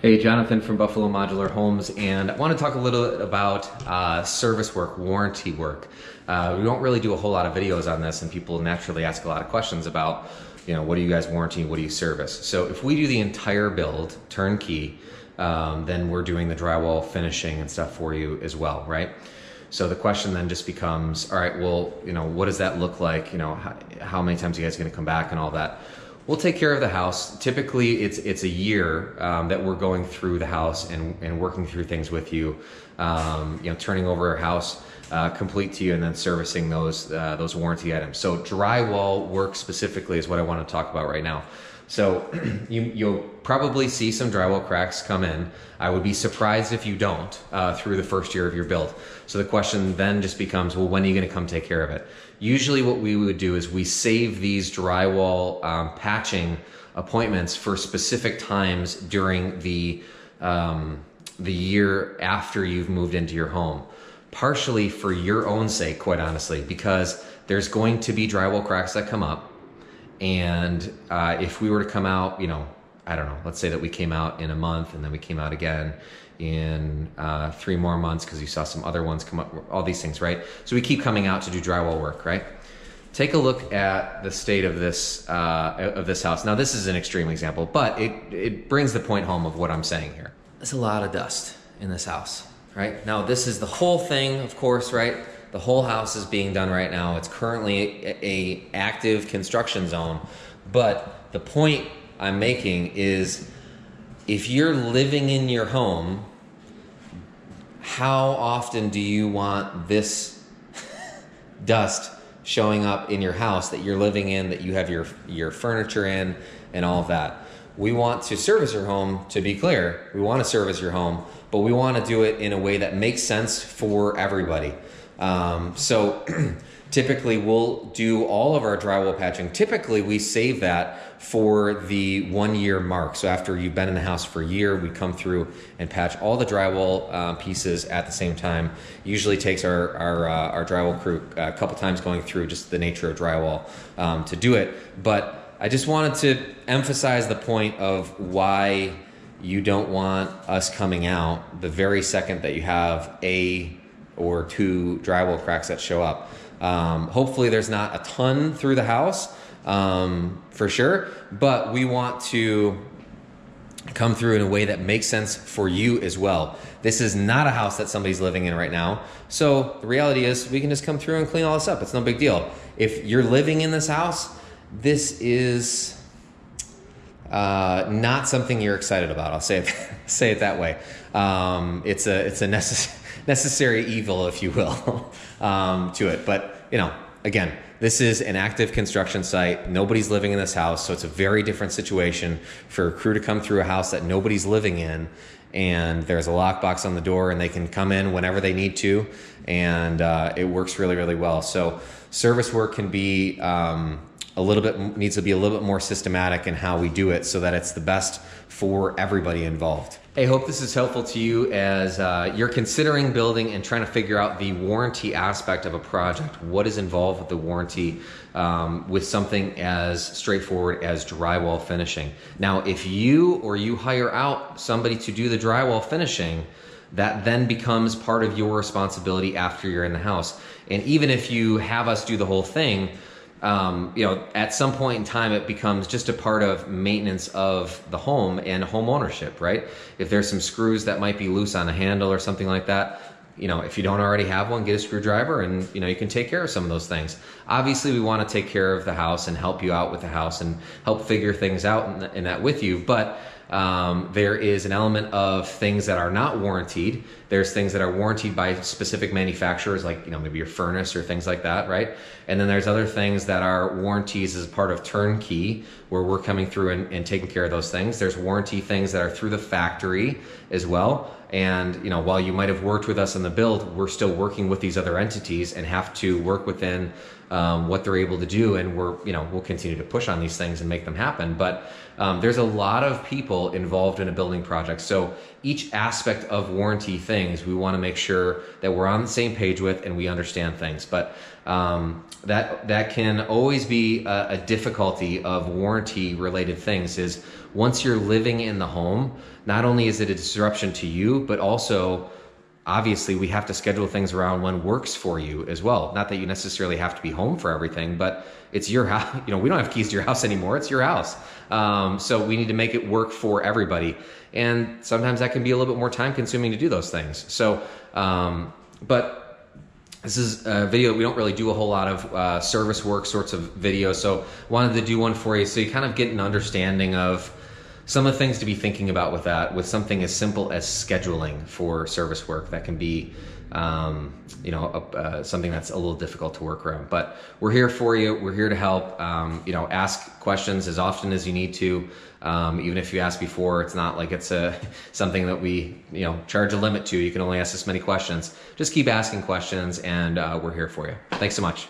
Hey, Jonathan from Buffalo Modular Homes, and I want to talk a little bit about service work, warranty work. We don't really do a whole lot of videos on this, and people naturally ask a lot of questions about, what do you guys warranty, what do you service? So if we do the entire build, turnkey, then we're doing the drywall finishing and stuff for you as well, right? So the question then just becomes, all right, well, what does that look like? How many times are you guys going to come back and all that? We'll take care of the house. Typically, it's a year that we're going through the house and working through things with you. Turning over a house complete to you and then servicing those warranty items. So drywall work specifically is what I want to talk about right now. So you'll probably see some drywall cracks come in. I would be surprised if you don't through the first year of your build. So the question then just becomes, well, when are you going to come take care of it? Usually what we would do is we save these drywall patching appointments for specific times during the year after you've moved into your home. Partially for your own sake, quite honestly, because there's going to be drywall cracks that come up. And if we were to come out, I don't know, let's say that we came out in a month and then we came out again in 3 more months because you saw some other ones come up, all these things, right? So we keep coming out to do drywall work, right? Take a look at the state of this house. Now this is an extreme example, but it brings the point home of what I'm saying here. There's a lot of dust in this house, right? Now this is the whole thing, of course, right? The whole house is being done right now. It's currently a active construction zone. But the point I'm making is if you're living in your home, how often do you want this dust showing up in your house that you're living in, that you have your furniture in and all of that? We want to service your home, to be clear. We want to service your home, but we want to do it in a way that makes sense for everybody. So typically we'll do all of our drywall patching. Typically we save that for the 1 year mark. So after you've been in the house for a year, we come through and patch all the drywall pieces at the same time. Usually takes our drywall crew a couple times going through, just the nature of drywall to do it. But I just wanted to emphasize the point of why you don't want us coming out the very second that you have a or 2 drywall cracks that show up. Hopefully there's not a ton through the house, for sure, but we want to come through in a way that makes sense for you as well. This is not a house that somebody's living in right now. So the reality is we can just come through and clean all this up. It's no big deal. If you're living in this house, this is not something you're excited about. I'll say it that way. It's a necessary evil, if you will, to it. But, again, this is an active construction site. Nobody's living in this house, so it's a very different situation for a crew to come through a house that nobody's living in, and there's a lockbox on the door, and they can come in whenever they need to, and it works really, really well. So service work can be needs to be a little bit more systematic in how we do it so that it's the best for everybody involved. Hey, hope this is helpful to you as you're considering building and trying to figure out the warranty aspect of a project. What is involved with the warranty with something as straightforward as drywall finishing? Now, if you hire out somebody to do the drywall finishing, that then becomes part of your responsibility after you're in the house. And even if you have us do the whole thing, at some point in time, it becomes just a part of maintenance of the home and home ownership, right? If there's some screws that might be loose on a handle or something like that, if you don't already have one, get a screwdriver and, you can take care of some of those things. Obviously, we want to take care of the house and help you out with the house and help figure things out in that with you. But there is an element of things that are not warranted. There's things that are warranted by specific manufacturers, like maybe your furnace or things like that, right? And then there's other things that are warranties as part of turnkey, where we're coming through and taking care of those things. There's warranty things that are through the factory as well. And while you might have worked with us in the build, we're still working with these other entities and have to work within what they're able to do, and we'll continue to push on these things and make them happen. But there's a lot of people involved in a building project, so each aspect of warranty things we want to make sure that we're on the same page with and we understand things. But that can always be a difficulty of warranty related things, is once you're living in the home, not only is it a disruption to you, but also obviously we have to schedule things around when works for you as well. Not that you necessarily have to be home for everything, but it's your house. We don't have keys to your house anymore. It's your house. So we need to make it work for everybody. And sometimes that can be a little bit more time consuming to do those things. So, but this is a video. We don't really do a whole lot of service work sorts of videos. So wanted to do one for you so you kind of get an understanding of some of the things to be thinking about with that, with something as simple as scheduling for service work. That can be, something that's a little difficult to work around. But we're here for you. We're here to help. Ask questions as often as you need to. Even if you asked before, it's not like it's something that we charge a limit to. You can only ask this many questions. Just keep asking questions, and we're here for you. Thanks so much.